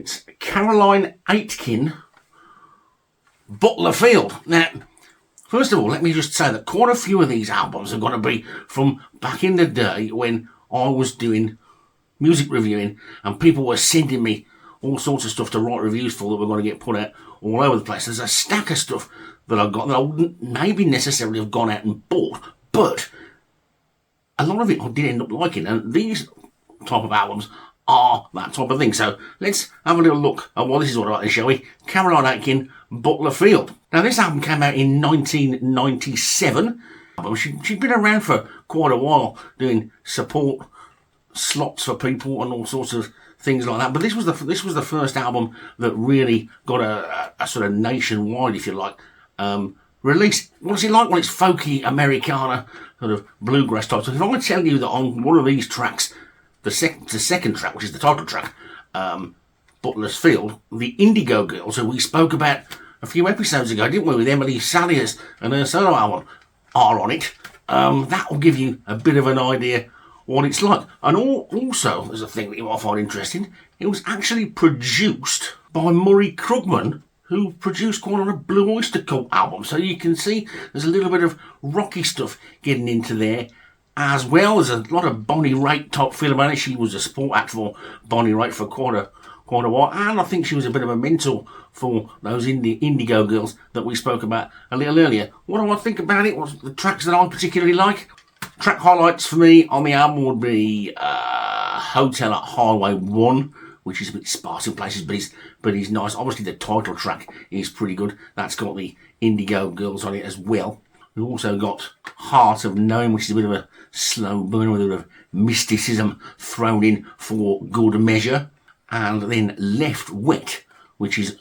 It's Caroline Aiken, Butler Field. Now, first of all, let me just say that quite a few of these albums are going to be from back in the day when I was doing music reviewing and people were sending me all sorts of stuff to write reviews for that were going to get put out all over the place. There's a stack of stuff that I've got that I wouldn't maybe necessarily have gone out and bought, but a lot of it I did end up liking, and these type of albums are that type of thing. So let's have a little look at what this is all about, shall we? Caroline Aiken, Butler Field. Now this album came out in 1997. She'd been around for quite a while doing support slots for people and all sorts of things like that. But this was the first album that really got a sort of nationwide, if you like, release. What's it like when it's folky Americana, sort of bluegrass type stuff? If I want to tell you that on one of these tracks, the second track, which is the title track, Butler's Field, the Indigo Girls, who we spoke about a few episodes ago, didn't we, with Emily Saliers and her solo album, are on it. That will give you a bit of an idea what it's like. And also, there's a thing that you might find interesting, it was actually produced by Murray Krugman, who produced quite a lot of Blue Oyster Cult albums. So you can see there's a little bit of rocky stuff getting into there, as well as a lot of Bonnie Raitt type feel about it. She was a support act for Bonnie Raitt for quite a while, and I think she was a bit of a mentor for those Indigo Girls that we spoke about a little earlier. What do I think about it? What's the tracks that I particularly like? Track highlights for me on the album would be Hotel at Highway 1, which is a bit sparse in places, but he's nice. Obviously the title track is pretty good. That's got the Indigo Girls on it as well. We've also got Heart of Knowing, which is a bit of a slow burn with a bit of mysticism thrown in for good measure. And then Left Wet, which is,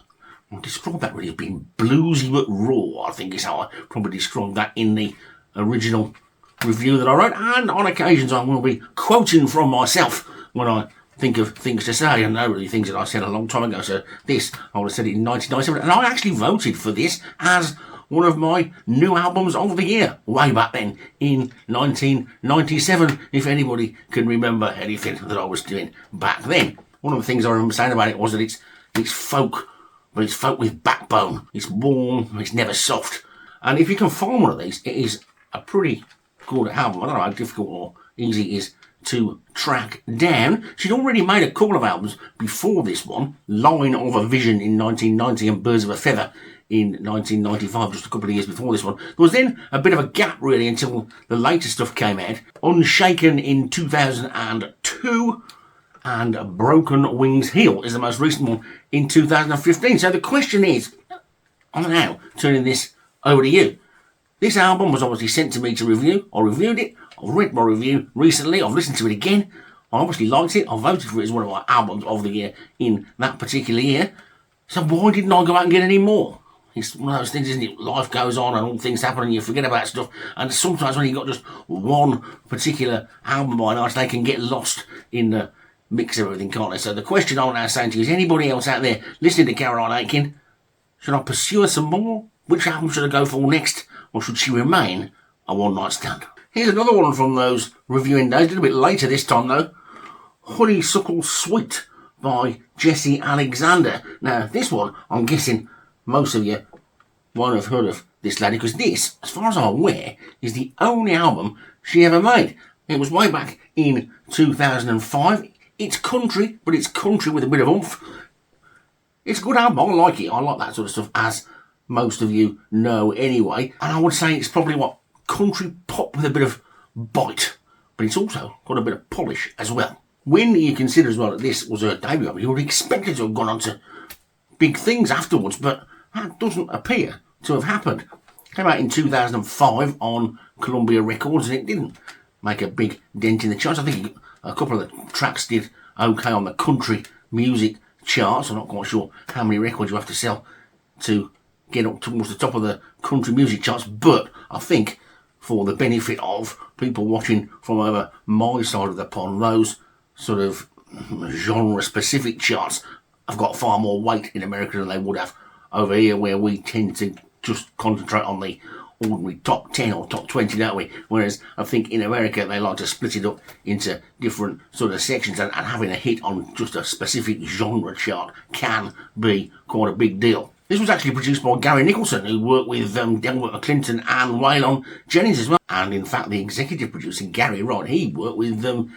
I'll describe that really as being bluesy but raw, I think is how I probably described that in the original review that I wrote. And on occasions I will be quoting from myself when I think of things to say. I know really things that I said a long time ago. So this, I would have said it in 1997. And I actually voted for this as one of my new albums of the year, way back then, in 1997, if anybody can remember anything that I was doing back then. One of the things I remember saying about it was that it's folk, but it's folk with backbone. It's warm, it's never soft. And if you can find one of these, it is a pretty good album. I don't know how difficult or easy it is to track down. She'd already made a couple of albums before this one, Line of a Vision in 1990 and Birds of a Feather in 1995, just a couple of years before this one. There was then a bit of a gap really until the later stuff came out. Unshaken in 2002 and Broken Wings Heal is the most recent one in 2015. So the question is, I'm now turning this over to you. This album was obviously sent to me to review. I reviewed it. I've read my review recently. I've listened to it again. I obviously liked it. I voted for it as one of my albums of the year in that particular year. So why didn't I go out and get any more? It's one of those things, isn't it? Life goes on and all things happen and you forget about stuff. And sometimes when you've got just one particular album by night, they can get lost in the mix of everything, can't they? So the question I'm now saying to you is, anybody else out there listening to Caroline Aiken, should I pursue her some more? Which album should I go for next? Or should she remain a one-night stand? Here's another one from those reviewing days, a little bit later this time though. Honeysuckle Sweet by Jesse Alexander. Now this one, I'm guessing most of you won't have heard of this lady, because this, as far as I'm aware, is the only album she ever made. It was way back in 2005. It's country, but it's country with a bit of oomph. It's a good album. I like it. I like that sort of stuff, as most of you know anyway. And I would say it's probably country pop with a bit of bite, but it's also got a bit of polish as well. When you consider as well that this was her debut album, you would expect it to have gone on to big things afterwards, but that doesn't appear to have happened. It came out in 2005 on Columbia Records, and it didn't make a big dent in the charts. I think a couple of the tracks did okay on the country music charts. I'm not quite sure how many records you have to sell to get up towards the top of the country music charts, but I think for the benefit of people watching from over my side of the pond, those sort of genre-specific charts have got far more weight in America than they would have over here, where we tend to just concentrate on the ordinary top 10 or top 20, don't we? Whereas I think in America they like to split it up into different sort of sections, and having a hit on just a specific genre chart can be quite a big deal. This was actually produced by Gary Nicholson, who worked with Delbert Clinton and Waylon Jennings as well. And in fact, the executive producer, Gary Rod, he worked with Leanne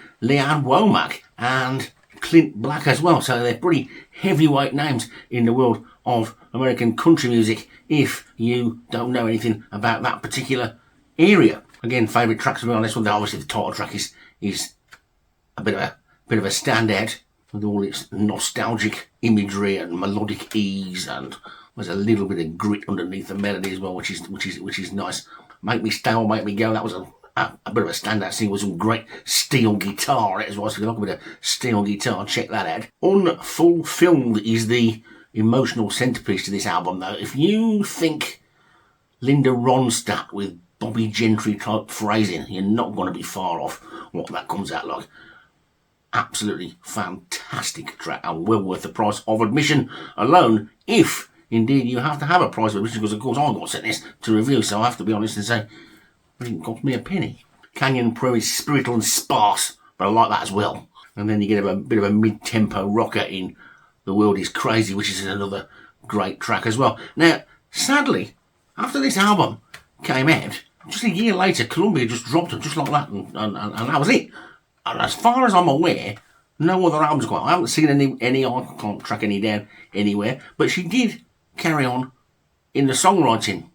Womack and Clint Black as well. So they're pretty heavyweight names in the world of American country music, if you don't know anything about that particular area. Again, favourite tracks on this one. Obviously, the title track is a bit of a standout with all its nostalgic imagery and melodic ease, and there's a little bit of grit underneath the melody as well, which is nice. Make Me Stay or Make Me Go. That was a bit of a standout scene with some great steel guitar as well. So if you like a bit of steel guitar, check that out. Unfulfilled is the emotional centrepiece to this album, though. If you think Linda Ronstadt with Bobby Gentry type phrasing, you're not going to be far off what that comes out like. Absolutely fantastic track, and well worth the price of admission alone, if indeed you have to have a price of admission, because of course I got sent this to review, so I have to be honest and say it didn't cost me a penny. Canyon Pro is spiritual and sparse, but I like that as well. And then you get a bit of a mid-tempo rocker in The World Is Crazy, which is another great track as well. Now, sadly, after this album came out, just a year later, Columbia just dropped it just like that, and that was it. And as far as I'm aware, no other albums got. I haven't seen any. I can't track any down anywhere. But she did carry on in the songwriting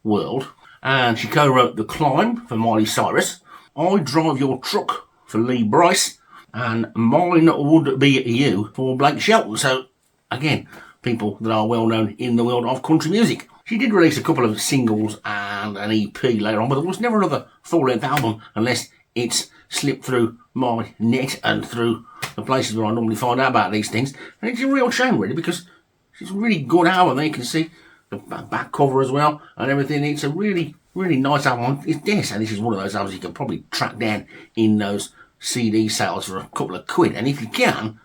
world, and she co-wrote The Climb for Miley Cyrus, I Drive Your Truck for Lee Brice, and Mine Would Be You for Blake Shelton. So, again, people that are well known in the world of country music. She did release a couple of singles and an EP later on, but there was never another full-length album unless it's slipped through my net and through the places where I normally find out about these things. And it's a real shame, really, because it's a really good album. There you can see the back cover as well and everything. It's a really, really nice album. It's dare say this is one of those albums you can probably track down in those CD sales for a couple of quid. And if you can,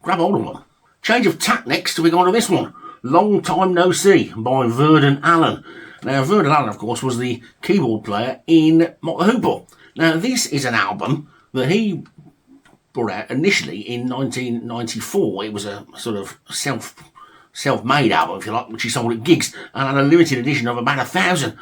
grab hold of them. Change of tack next, we go on to this one. Long Time No See by Verden Allen. Now, Verden Allen, of course, was the keyboard player in Mott the Hoople. Now, this is an album that he brought out initially in 1994. It was a sort of self-made album, if you like, which he sold at gigs, and had a limited edition of about 1,000,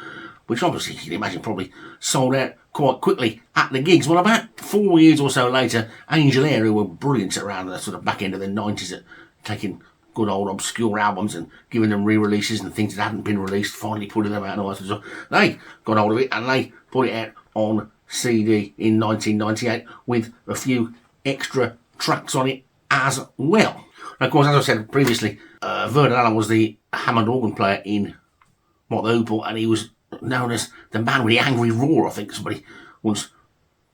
which obviously you can imagine probably sold out quite quickly at the gigs. Well, about 4 years or so later, Angel Air, who were brilliant around the sort of back end of the 90s at taking good old obscure albums and giving them re-releases and things that hadn't been released, finally putting them out and all that sort of stuff. They got hold of it and they put it out on CD in 1998 with a few extra tracks on it as well. And of course, as I said previously, Verden Allen was the Hammond organ player in Mott the Hoople, and he was known as the man with the angry roar, I think somebody once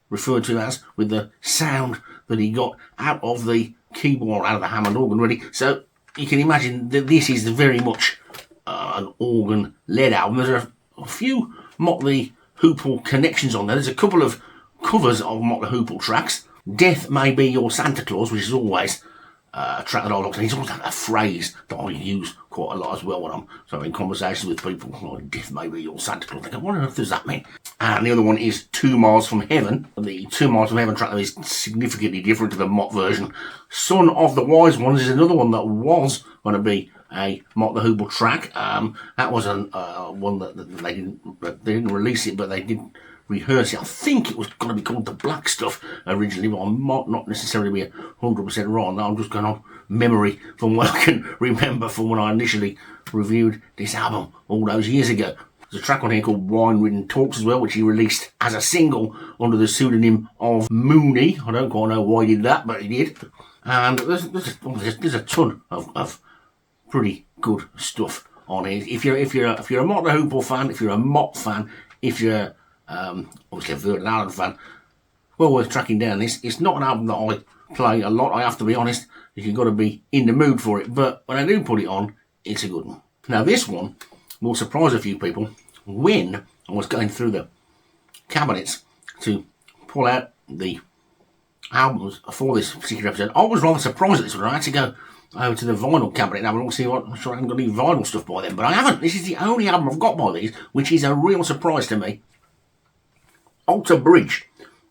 referred to as, with the sound that he got out of the keyboard, out of the Hammond organ, really. So you can imagine that this is very much an organ-led album. There's a few Mott the Hoople connections on there. There's a couple of covers of Mott the Hoople tracks. Death May Be Your Santa Claus, which is always a track that I like, and it's always a phrase that I use quite a lot as well when I'm having conversations with people, like, death may be your Santa Claus. I think, what on earth does that mean? And the other one is 2 Miles From Heaven. The 2 Miles From Heaven track is significantly different to the Mott version. Son of the Wise Ones is another one that was going to be a Mott the Hoople track. That was one that they didn't release it, but they did rehearse it. I think it was going to be called The Black Stuff originally, but I might not necessarily be 100% right on that. I'm just going on memory from what I can remember from when I initially reviewed this album all those years ago. There's a track on here called Wine Ridden Talks as well, which he released as a single under the pseudonym of Mooney. I don't quite know why he did that, but he did. And there's a ton of pretty good stuff on here. If you're a Mott the Hoople fan, if you're a Mott fan, if you're obviously a Verden Allen fan, well worth tracking down this. It's not an album that I play a lot, I have to be honest. You've got to be in the mood for it, but when I do put it on, it's a good one. Now this one will surprise a few people. When I was going through the cabinets to pull out the albums for this particular episode, I was rather surprised at this one. I had to go over to the vinyl cabinet and have a look, see what, I'm sure I haven't got any vinyl stuff by them, but I haven't. This is the only album I've got by these, which is a real surprise to me. Alter Bridge.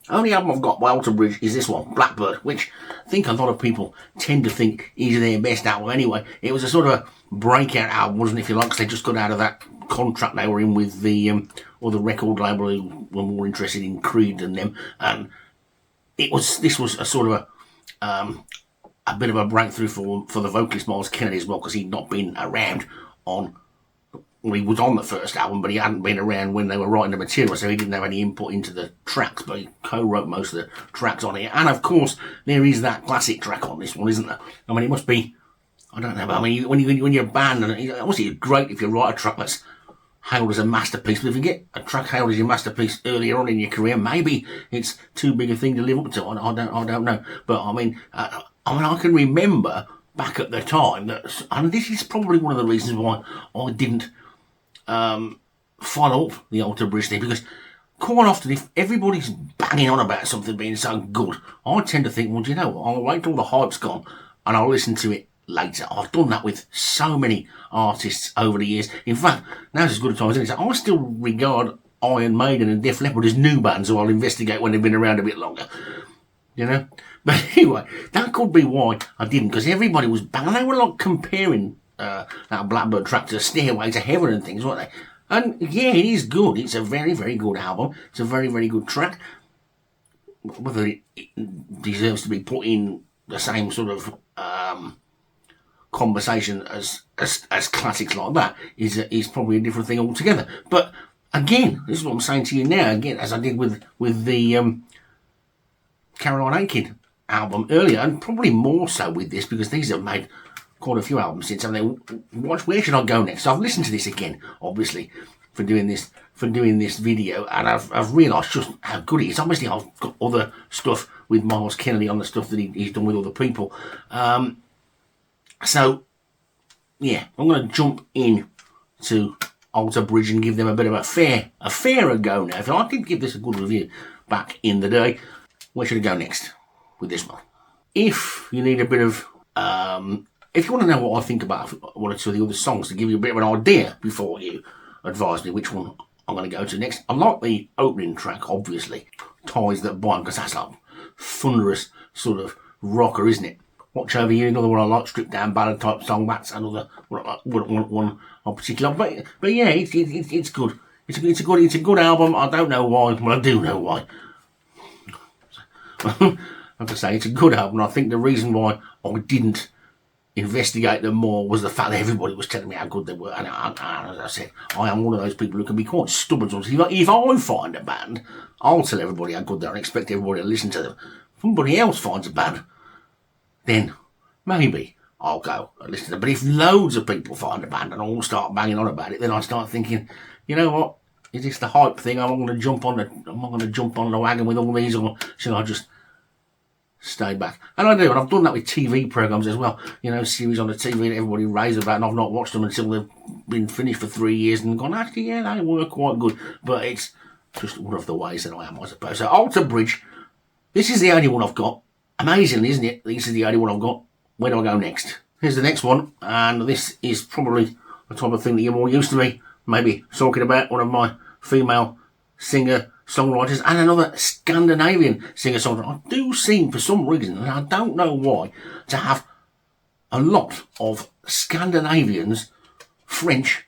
Only album I've got by Alter Bridge is this one, Blackbird, which I think a lot of people tend to think is their best album anyway. It was a sort of a breakout album, wasn't it, if you like, because they just got out of that contract they were in with the other record label who were more interested in Creed than them, and this was a sort of a bit of a breakthrough for the vocalist Miles Kennedy as well, because he'd not been around on. Well, he was on the first album, but he hadn't been around when they were writing the material, so he didn't have any input into the tracks, but he co-wrote most of the tracks on it. And of course, there is that classic track on this one, isn't there? I mean, it must be, I don't know, but I mean, when you're a band, and obviously it's great if you write a track that's hailed as a masterpiece, but if you get a track hailed as your masterpiece earlier on in your career, maybe it's too big a thing to live up to. I don't know. But I mean, I can remember back at the time that, and this is probably one of the reasons why I didn't follow up the Alter Bridge thing, because quite often if everybody's banging on about something being so good, I tend to think, well, do you know what, I'll wait till the hype's gone and I'll listen to it later. I've done that with so many artists over the years. In fact, now's as good a time as any. So I still regard Iron Maiden and Def Leppard as new bands who I'll investigate when they've been around a bit longer, you know. But anyway, that could be why I didn't, because everybody was banging. They were like comparing that Blackbird track to Stairway to Heaven and things, weren't they? And yeah, it is good. It's a very, very good album. It's a very, very good track. Whether it deserves to be put in the same sort of conversation as classics like that is probably a different thing altogether. But again, this is what I'm saying to you now, again, as I did with the Caroline Aiken album earlier, and probably more so with this, because these have made quite a few albums since. I mean, where should I go next? So I've listened to this again, obviously, for doing this video, and I've realised just how good it is. Obviously, I've got other stuff with Miles Kennedy on the stuff that he's done with other people. So yeah, I'm going to jump in to Alter Bridge and give them a bit of a fairer go now. If I did give this a good review back in the day, where should I go next with this one? If you need a bit of if you want to know what I think about one or two of the other songs, to give you a bit of an idea before you advise me which one I'm going to go to next, I like the opening track, obviously, Ties That Bind, because that's like thunderous sort of rocker, isn't it? Watch Over You, another one I like, stripped down ballad type song. That's another one in particular. But yeah, it's good. It's a good album. I don't know why, but I do know why. Like I say, it's a good album. I think the reason why I didn't investigate them more was the fact that everybody was telling me how good they were. And as I said, I am one of those people who can be quite stubborn. So if I find a band, I'll tell everybody how good they are and expect everybody to listen to them. If somebody else finds a band, then maybe I'll go and listen to them. But if loads of people find a band and all start banging on about it, then I start thinking, you know what? Is this the hype thing? I'm not going to jump on the wagon with all these, or should I just stay back? And I do, and I've done that with TV programs as well. You know, series on the TV that everybody raves about, and I've not watched them until they've been finished for 3 years and gone, actually, yeah, they work quite good. But it's just one of the ways that I am, I suppose. So Alter Bridge, this is the only one I've got. Amazingly, isn't it? This is the only one I've got. Where do I go next? Here's the next one, and this is probably the type of thing that you're more used to me maybe talking about. One of my female singer-songwriters and another Scandinavian singer-songwriter. I do seem, for some reason, and I don't know why, to have a lot of Scandinavians, French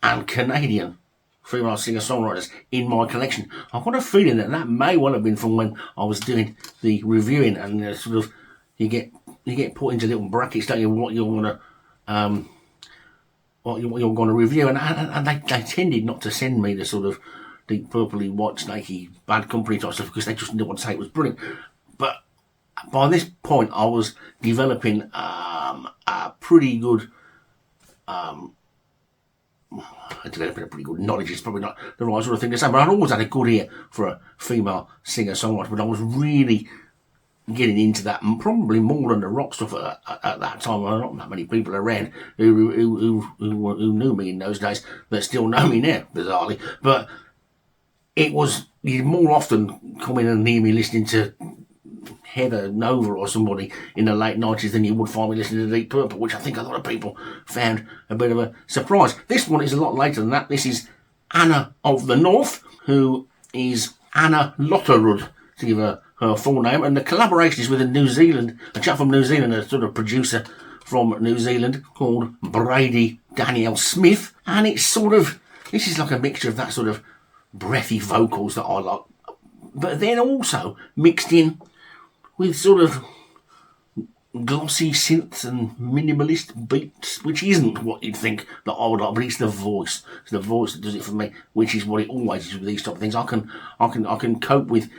and Canadian female singer-songwriters in my collection. I've got a feeling that may well have been from when I was doing the reviewing, and sort of you get put into little brackets, don't you, what you're going to you're going to review, and they tended not to send me the sort of Deep Purpley, White Snakey, Bad Company type stuff, because they just didn't want to say it was brilliant. But by this point, I was developing a pretty good developing a pretty good knowledge. It's probably not the right sort of thing to say, but I'd always had a good ear for a female singer-songwriter, but I was really getting into that, and probably more than the rock stuff at that time. There are not that many people around who knew me in those days that still know me now, bizarrely. But it was, you'd more often come in and hear me listening to Heather Nova or somebody in the late 90s than you would find me listening to Deep Purple, which I think a lot of people found a bit of a surprise. This one is a lot later than that. This is Anna of the North, who is Anna Lotterud, to give her full name, and the collaboration is with a chap from New Zealand, a sort of producer from New Zealand called Brady Daniel Smith, and this is like a mixture of that sort of breathy vocals that I like, but then also mixed in with sort of glossy synths and minimalist beats, which isn't what you'd think that I would like, but it's the voice. It's the voice that does it for me, which is what it always is with these type of things. I can cope with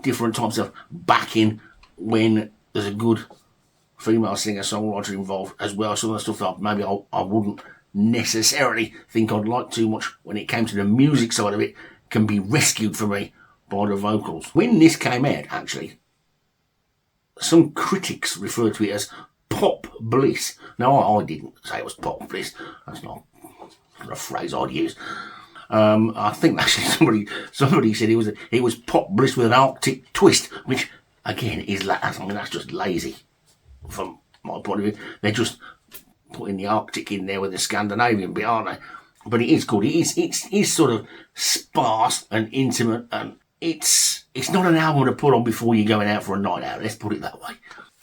different types of backing when there's a good female singer-songwriter involved as well. Some of the stuff that maybe I wouldn't necessarily think I'd like too much when it came to the music side of it can be rescued for me by the vocals. When this came out, actually, some critics referred to it as pop bliss. Now, I didn't say it was pop bliss. That's not a phrase I'd use. I think actually somebody said it was pop bliss with an Arctic twist, which again is that's just lazy from my point of view. They're just putting the Arctic in there with the Scandinavian bit, aren't they? But it is good. It's sort of sparse and intimate, and it's not an album to put on before you're going out for a night out. Let's put it that way.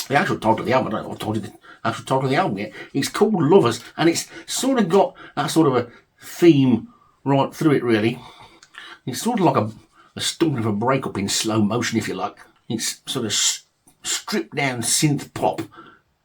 The actual title of the album, I don't know if I told you the actual title of the album yet. It's called Lovers, and it's sort of got that sort of a theme right through it, really. It's sort of like a story of a breakup in slow motion, if you like. It's sort of stripped down synth pop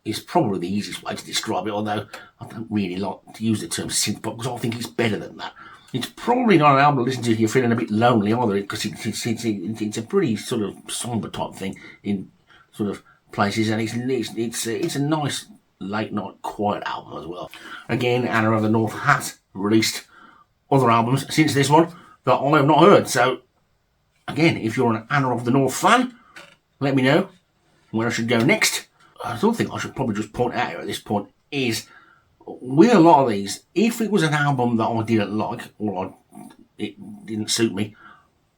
is probably the easiest way to describe it, although I don't really like to use the term synth pop because I think it's better than that. It's probably not an album to listen to if you're feeling a bit lonely either, because it's a pretty sort of somber type thing in sort of places, and it's a nice late night quiet album as well. Again, Anna of the North has released other albums since this one that I have not heard. So again, if you're an Anna of the North fan, let me know where I should go next. Another thing I should probably just point out here at this point is, with a lot of these, if it was an album that I didn't like or it didn't suit me,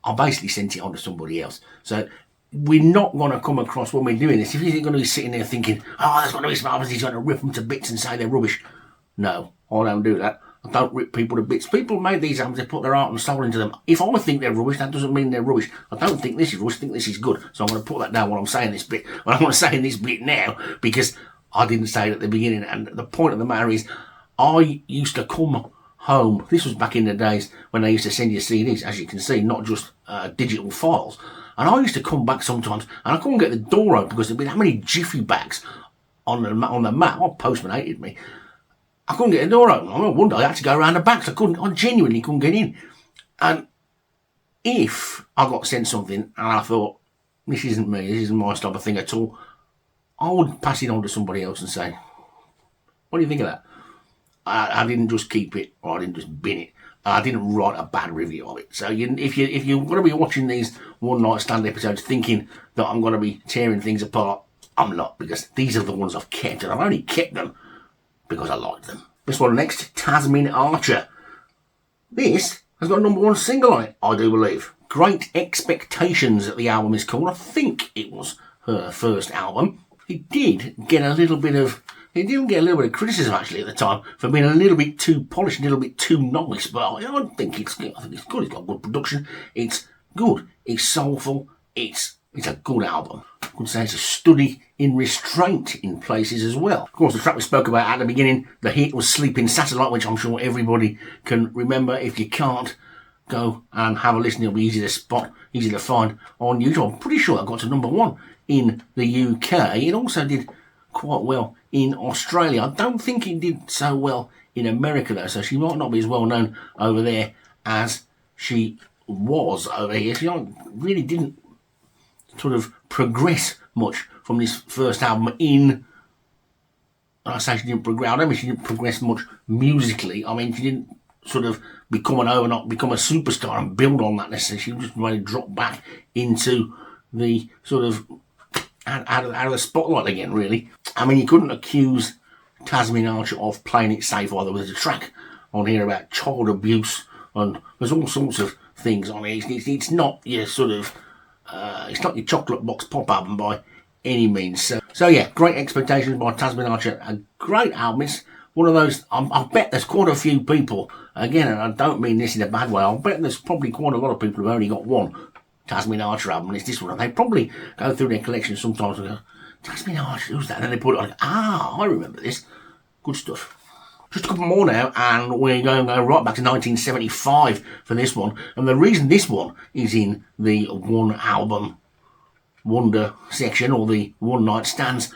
I basically sent it on to somebody else. So we're not going to come across when we're doing this, if you're going to be sitting there thinking, oh, there's going to be some albums he's going to rip them to bits and say they're rubbish. No, I don't do that. I don't rip people to bits. People made these albums, they put their heart and soul into them. If I think they're rubbish, that doesn't mean they're rubbish. I don't think this is rubbish, I think this is good. So I'm going to put that down when I'm saying this bit. Well, I'm going to say this bit now because I didn't say it at the beginning. And the point of the matter is, I used to come home. This was back in the days when they used to send you CDs, as you can see, not just digital files. And I used to come back sometimes and I couldn't get the door open because there'd been that many jiffy bags on the mat. My postman hated me. I couldn't get the door open. One day I had to go around the back, so I genuinely couldn't get in. And if I got sent something and I thought, this isn't me, this isn't my type of thing at all, I would pass it on to somebody else and say, what do you think of that? I didn't just keep it, or I didn't just bin it. I didn't write a bad review of it. So if you're going to be watching these one night stand episodes thinking that I'm going to be tearing things apart, I'm not, because these are the ones I've kept, and I've only kept them because I like them. This one next, Tasmin Archer. This has got a number 1 single on it, I do believe. Great Expectations, the album is called. I think it was her first album. It did get a little bit of criticism actually at the time for being a little bit too polished, a little bit too nice, but I think it's good. It's got good production. It's good. It's soulful. It's a good album. I could say it's a study in restraint in places as well. Of course, the track we spoke about at the beginning, the hit was Sleeping Satellite, which I'm sure everybody can remember. If you can't, go and have a listen. It'll be easy to spot, easy to find on YouTube. I'm pretty sure it got to number 1 in the UK. It also did quite well in Australia. I don't think it did so well in America though, so she might not be as well known over there as she was over here. She really didn't sort of progress much from this first album I say she didn't progress, I don't mean she didn't progress much musically. I mean, she didn't sort of become a superstar and build on that necessarily. She just really dropped back into the sort of out of the spotlight again, really. I mean, you couldn't accuse Tasmin Archer of playing it safe either. There's a track on here about child abuse, and there's all sorts of things on it. It's not your sort of It's not your chocolate box pop album by any means. So yeah, great expectations by Tasmin Archer. A great album. It's one of those, I bet there's quite a few people, again, and I don't mean this in a bad way, I bet there's probably quite a lot of people who've only got one Tasmin Archer album, and it's this one. And they probably go through their collection sometimes and go, Tasmin Archer, who's that? And then they put it on, I remember this. Good stuff. Just a couple more now, and we're going to go right back to 1975 for this one. And the reason this one is in the one album wonder section, or the one night stands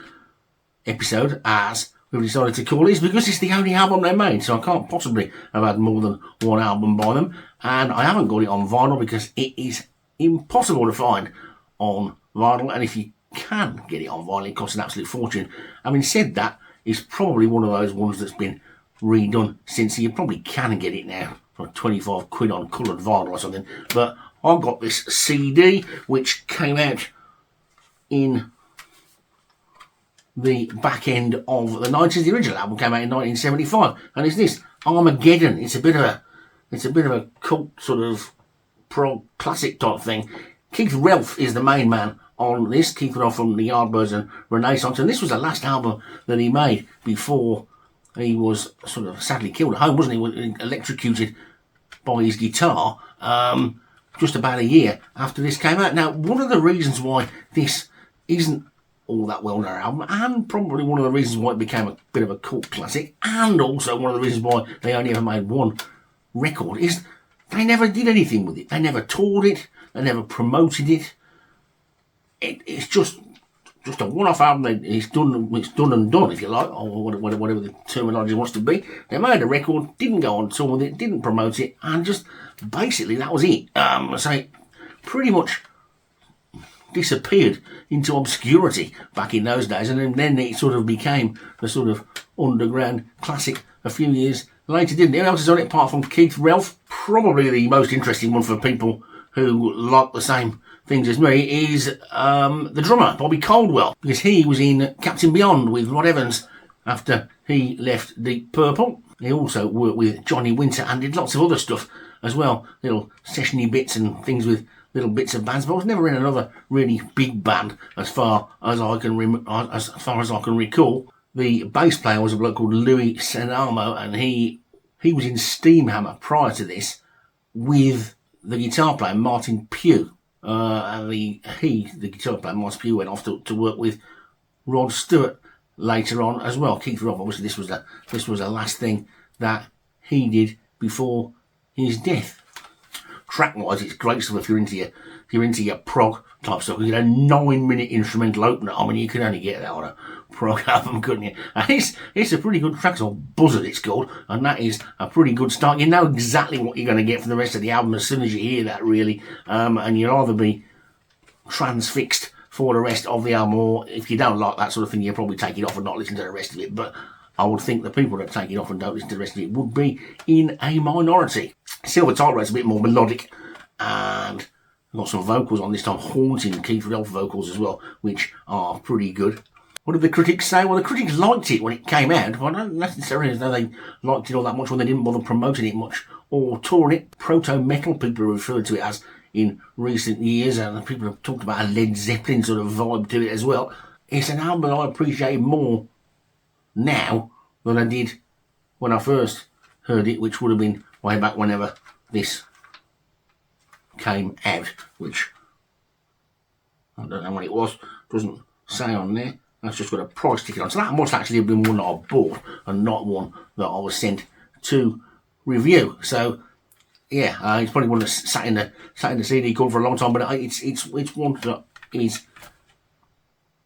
episode, as we've decided to call it, is because it's the only album they made, so I can't possibly have had more than one album by them. And I haven't got it on vinyl because it is impossible to find on vinyl, and if you can get it on vinyl, it costs an absolute fortune. Having said that, it's probably one of those ones that's been redone since, so you probably can get it now for 25 quid on coloured vinyl or something. But I've got this CD which came out in the back end of the 90s. The original album came out in 1975, and it's this Armageddon. It's a bit of a cult sort of prog classic type thing. Keith Relf is the main man on this. Keith Relf from the Yardbirds and Renaissance, and this was the last album that he made before he was sort of sadly killed at home, wasn't he? He was electrocuted by his guitar just about a year after this came out. Now, one of the reasons why this isn't all that well-known album, and probably one of the reasons why it became a bit of a cult classic, and also one of the reasons why they only ever made one record, is they never did anything with it. They never toured it. They never promoted it. It's just a one-off album. It's done and done, if you like, or whatever the terminology wants to be. They made a record, didn't go on tour with it, didn't promote it, and just basically that was it. So it pretty much disappeared into obscurity back in those days, and then it sort of became the sort of underground classic a few years later, didn't it? Who else is on it apart from Keith Relf? Probably the most interesting one for people who like the same things as me is the drummer, Bobby Caldwell, because he was in Captain Beyond with Rod Evans after he left Deep Purple. He also worked with Johnny Winter and did lots of other stuff as well, little sessiony bits and things with little bits of bands, but I was never in another really big band as far as I can recall. The bass player was a bloke called Louise and he was in Steamhammer prior to this with the guitar player Martin Pugh. And the guitar player Martin Pugh went off to work with Rod Stewart later on as well. Keith Relf, obviously this was the last thing that he did before his death. Track-wise, it's great stuff if you're into your prog type stuff. You get a 9-minute instrumental opener. I mean, you could only get that on a prog album, couldn't you? And it's a pretty good track. It's called Buzzard, it's called, and that is a pretty good start. You know exactly what you're going to get for the rest of the album as soon as you hear that, really. And you'll either be transfixed for the rest of the album, or if you don't like that sort of thing, you'll probably take it off and not listen to the rest of it. But I would think the people that take it off and don't listen to the rest of it would be in a minority. Silver Title Rate's a bit more melodic, and got some vocals on this time, haunting Keith Relf vocals as well, which are pretty good. What did the critics say? Well, the critics liked it when it came out, but I don't necessarily know they liked it all that much when they didn't bother promoting it much or touring it. Proto-metal, people have referred to it as in recent years, and people have talked about a Led Zeppelin sort of vibe to it as well. It's an album I appreciate more now than I did when I first heard it, which would have been way back whenever this came out, which I don't know when it was, doesn't say on there. That's just got a price ticket on. So that must actually have been one that I bought and not one that I was sent to review. So yeah, it's probably one that sat in the CD cupboard for a long time, but it's one that is,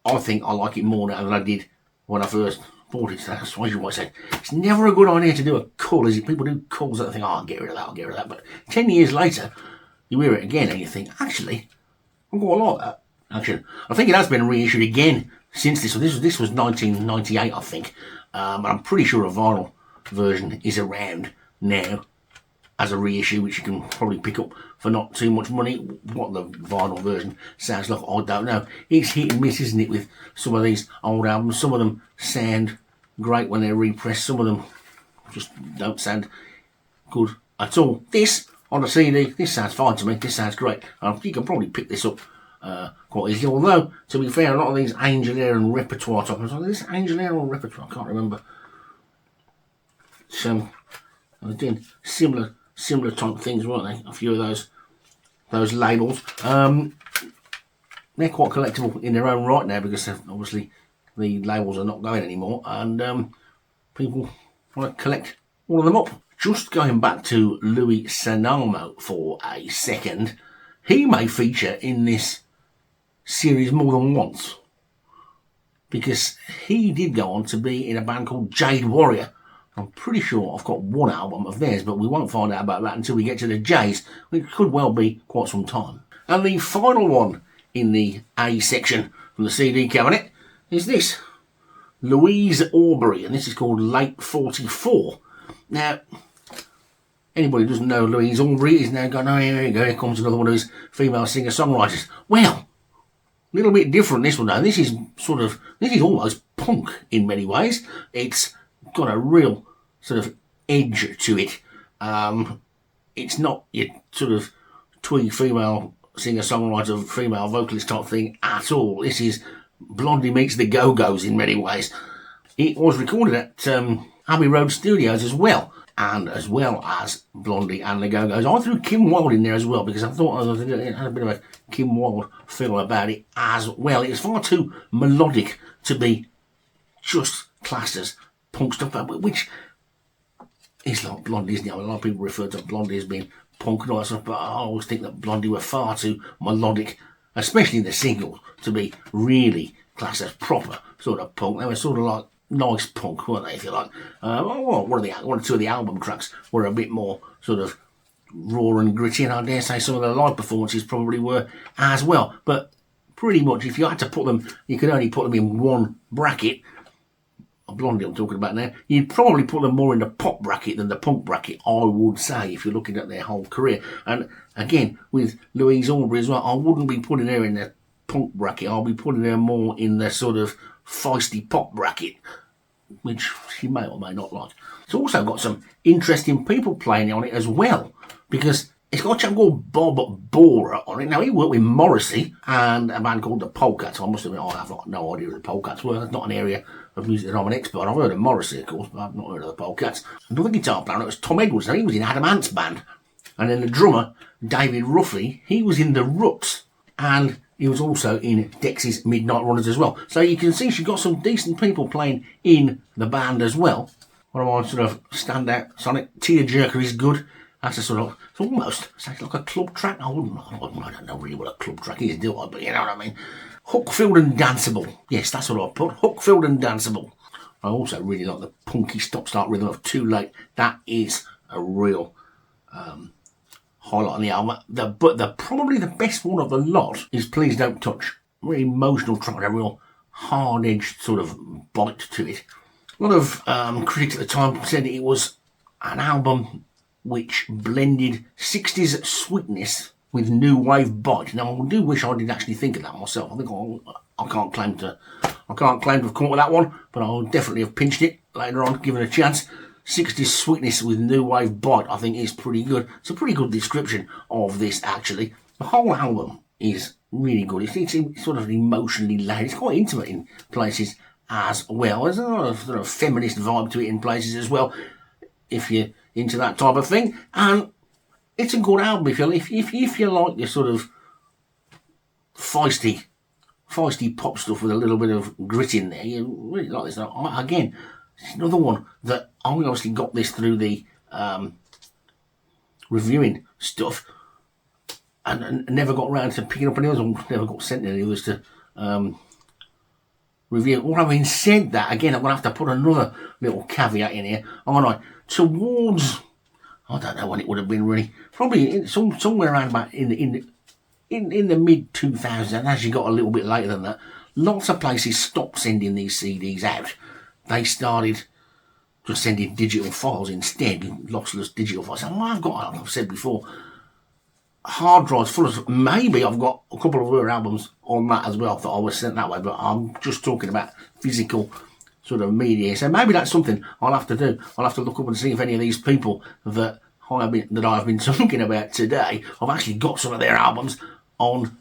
I think I like it more now than I did when I first bought it. So that's why you might say it's never a good idea to do a cull, is it? People do culls that think, oh, I'll get rid of that. But 10 years later, you hear it again and you think, actually, I quite like that. Actually, I think it has been reissued again since this. So this was 1998, I think. And I'm pretty sure a vinyl version is around now as a reissue, which you can probably pick up for not too much money. What the vinyl version sounds like, I don't know. It's hit and miss, isn't it, with some of these old albums. Some of them sound great when they're repressed. Some of them just don't sound good at all. This, on a CD, this sounds fine to me. This sounds great. You can probably pick this up quite easily. Although, to be fair, a lot of these Angel Air and repertoire type, is this Angel Air or repertoire? I can't remember. So, I was doing similar type things, weren't they? A few of those labels. They're quite collectible in their own right now because obviously the labels are not going anymore, and people want to collect all of them up. Just going back to Louis for a second, he may feature in this series more than once because he did go on to be in a band called Jade Warrior. I'm pretty sure I've got one album of theirs, but we won't find out about that until we get to the J's, which could well be quite some time. And the final one in the A section from the CD cabinet is this, Louise Aubrie, and this is called Late 44. Now, anybody who doesn't know Louise Aubrie is now going, oh, here we go, here comes another one of those female singer-songwriters. Well, a little bit different this one though. This is almost punk in many ways. It's got a real sort of edge to it. It's not your sort of twee female singer-songwriter, female vocalist type thing at all. This is Blondie meets the Go-Go's in many ways. It was recorded at Abbey Road Studios as well as Blondie and the Go-Go's. I threw Kim Wilde in there as well because I thought it had a bit of a Kim Wilde feel about it as well. It's far too melodic to be just classed as punk stuff, which is like Blondie, isn't it? A lot of people refer to Blondie as being punk and all that stuff, but I always think that Blondie were far too melodic, especially in the singles, to be really classed as proper sort of punk. They were sort of like nice punk, weren't they, if you like? One or two of the album tracks were a bit more sort of raw and gritty, and I dare say some of the live performances probably were as well. But pretty much, if you had to put them, you could only put them in one bracket. Blondie I'm talking about now, you'd probably put them more in the pop bracket than the punk bracket, I would say, if you're looking at their whole career. And again, with Louise Aubrie as well, I wouldn't be putting her in the punk bracket, I'll be putting her more in the sort of feisty pop bracket, which she may or may not like. It's also got some interesting people playing on it as well, because it's got a chap called Bob Borer on it. Now, he worked with Morrissey and a band called the Polecats. I must admit, I have no idea who the Polecats were. That's not an area of music that I'm an expert. I've heard of Morrissey, of course, but I've not heard of the Polecats. Another guitar player, it was Tom Edwards. Now, he was in Adam Ant's band. And then the drummer, David Ruffey, he was in the Ruts. And he was also in Dexys Midnight Runners as well. So you can see she's got some decent people playing in the band as well. One of my sort of standout sonic tearjerker is good. That's a sort of, it's almost, it's like a club track. I don't know really what a club track is, do I? But you know what I mean. Hook-filled and danceable. Yes, that's what I put. Hook-filled and danceable. I also really like the punky stop-start rhythm of Too Late. That is a real highlight on the album. But probably the best one of the lot is Please Don't Touch. Really emotional track, a real hard-edged sort of bite to it. A lot of critics at the time said it was an album which blended 60s sweetness with new wave bite. Now, I do wish I did actually think of that myself. I think I can't claim to have come up with that one, but I'll definitely have pinched it later on, given a chance. 60s sweetness with new wave bite, I think, is pretty good. It's a pretty good description of this, actually. The whole album is really good. It's sort of emotionally laid. It's quite intimate in places as well. There's a sort of feminist vibe to it in places as well, if you're into that type of thing. And it's a good album if you like your sort of feisty pop stuff with a little bit of grit in there. You really like this. Again, it's another one that I obviously got this through the reviewing stuff and never got round to picking up any others, or never got sent any others to review. Well, having said that, again, I'm going to have to put another little caveat in here, aren't I? Towards, I don't know when it would have been really, probably somewhere around about in the mid 2000s, and actually got a little bit later than that. Lots of places stopped sending these CDs out. They started just sending digital files instead, lossless digital files. And I've got, like I've said before, hard drives full of, maybe I've got a couple of other albums on that as well that I was sent that way, but I'm just talking about physical sort of media. So maybe that's something I'll have to do. I'll have to look up and see if any of these people that I've been talking about today, I've actually got some of their albums on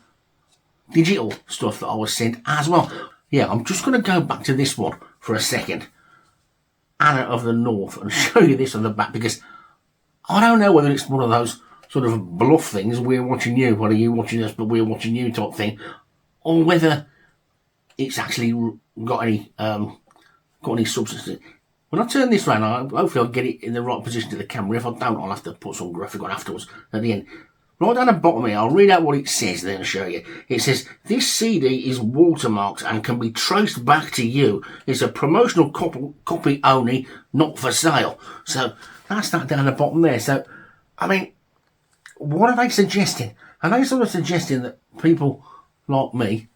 digital stuff that I was sent as well. Yeah, I'm just going to go back to this one for a second. Anna of the North, and show you this on the back, because I don't know whether it's one of those sort of bluff things, we're watching you, what are you watching us, but we're watching you type thing, or whether it's actually got any substance. When I turn this round, hopefully I'll get it in the right position to the camera. If I don't, I'll have to put some graphic on afterwards at the end. Right down the bottom here, I'll read out what it says then and show you. It says, this CD is watermarked and can be traced back to you. It's a promotional copy only, not for sale. So that's that down the bottom there. So, I mean, what are they suggesting? Are they sort of suggesting that people like me,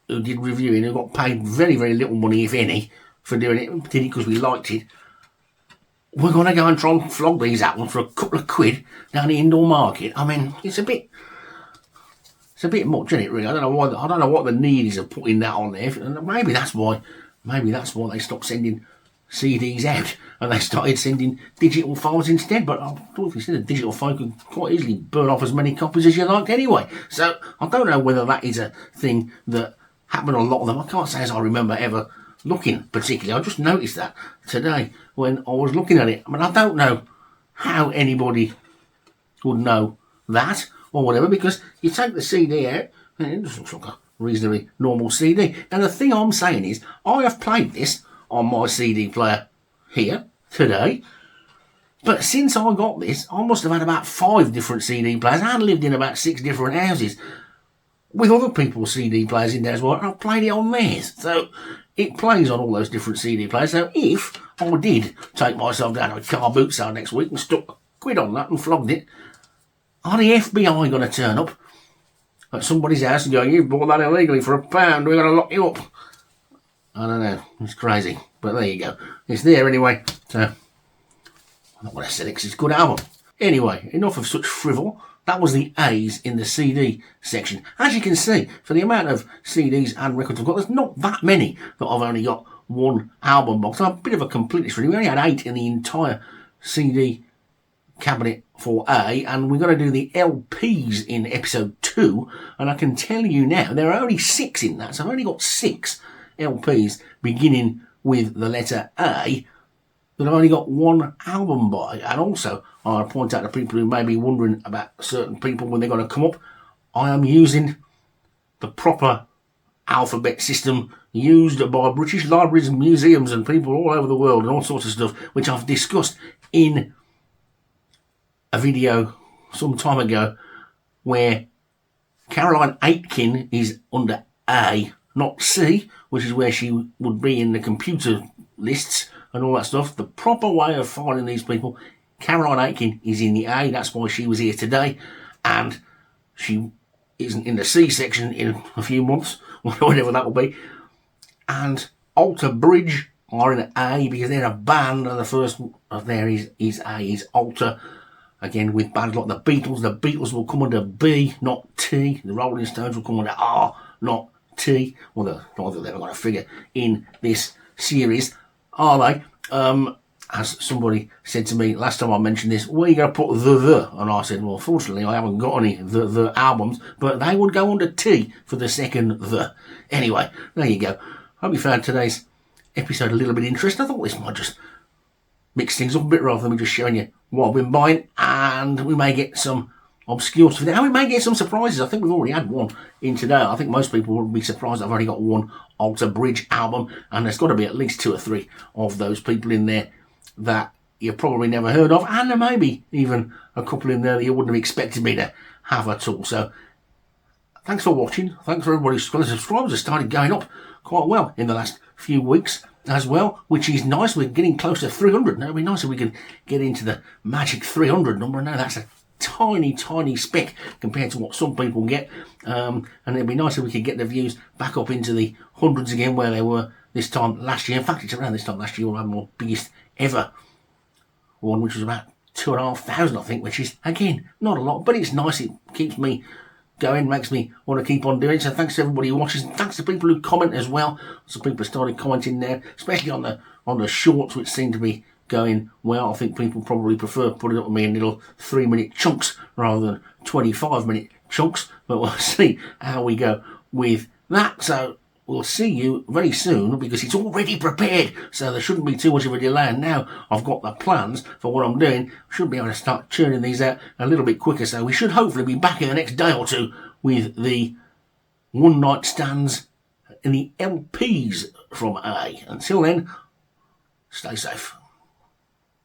who did reviewing, who got paid very, very little money, if any, for doing it, did it because we liked it, we're going to go and try and flog these apples for a couple of quid down the indoor market? I mean, it's a bit much, isn't it, really? I don't know what the need is of putting that on there. Maybe that's why they stopped sending CDs out and they started sending digital files instead. But I thought if you send a digital file, you could quite easily burn off as many copies as you like anyway. So I don't know whether that is a thing that happened a lot of them. I can't say as I remember ever looking particularly. I just noticed that today when I was looking at it. I mean, I don't know how anybody would know that or whatever, because you take the CD out and it just looks like a reasonably normal CD. Now the thing I'm saying is, I have played this on my CD player here today, but since I got this, I must have had about 5 different CD players and lived in about 6 different houses with other people's CD players in there as well, and I've played it on theirs. So it plays on all those different CD players. So if I did take myself down to a car boot sale next week and stuck a quid on that and flogged it, are the FBI going to turn up at somebody's house and go, you bought that illegally for £1, we're going to lock you up? I don't know, it's crazy, but there you go. It's there anyway, so I'm not going to sell it because it's a good album. Anyway, enough of such frivol. That was the A's in the CD section. As you can see, for the amount of CDs and records I've got, there's not that many that I've only got one album box. I'm a bit of a completist really. We only had 8 in the entire CD cabinet for A, and we're going to do the LPs in episode 2, and I can tell you now, there are only 6 in that, so I've only got 6 LPs beginning with the letter A that I've only got one album by. And also, I'll point out to people who may be wondering about certain people when they're going to come up, I am using the proper alphabet system used by British libraries and museums and people all over the world and all sorts of stuff, which I've discussed in a video some time ago where Caroline Aiken is under A, not C, which is where she would be in the computer lists and all that stuff. The proper way of finding these people, Caroline Aiken is in the A, that's why she was here today, and she isn't in the C section in a few months, whatever that will be. And Alter Bridge are in A because they're a band, and the first of there is A, is Alter. Again, with bands like the Beatles will come under B, not T. The Rolling Stones will come under R, not T. Well, they're not that they're going to figure in this series, are they? As somebody said to me last time I mentioned this, where are you going to put the? And I said, well, fortunately, I haven't got any the albums, but they would go under T for the second the. Anyway, there you go. Hope you found today's episode a little bit interesting. I thought this might just mix things up a bit rather than me just showing you what I've been buying, and we may get some obscure stuff, and we may get some surprises. I think we've already had one in today. I think most people will be surprised I've only got one Alter Bridge album, and there's got to be at least 2 or 3 of those people in there that you've probably never heard of, and there may be even a couple in there that you wouldn't have expected me to have at all. So thanks for watching. Thanks for everybody. The subscribers have started going up quite well in the last few weeks as well, which is nice. We're getting close to 300 now. It'd be nice if we could get into the magic 300 number. I know that's a tiny speck compared to what some people get, and it'd be nice if we could get the views back up into the hundreds again where they were this time last year. In fact, it's around this time last year we'll have my biggest ever one, which was about 2,500 I think, which is again not a lot, but it's nice. It keeps me going, makes me want to keep on doing it. So thanks to everybody who watches, thanks to people who comment as well. Some people started commenting there, especially on the shorts, which seem to be going well. I think people probably prefer putting up with me in little 3-minute chunks rather than 25-minute chunks, but we'll see how we go with that. So we'll see you very soon, because it's already prepared, so there shouldn't be too much of a delay. And now I've got the plans for what I'm doing, I should be able to start churning these out a little bit quicker. So we should hopefully be back in the next day or two with the one night stands and the LPs from A. Until then, stay safe.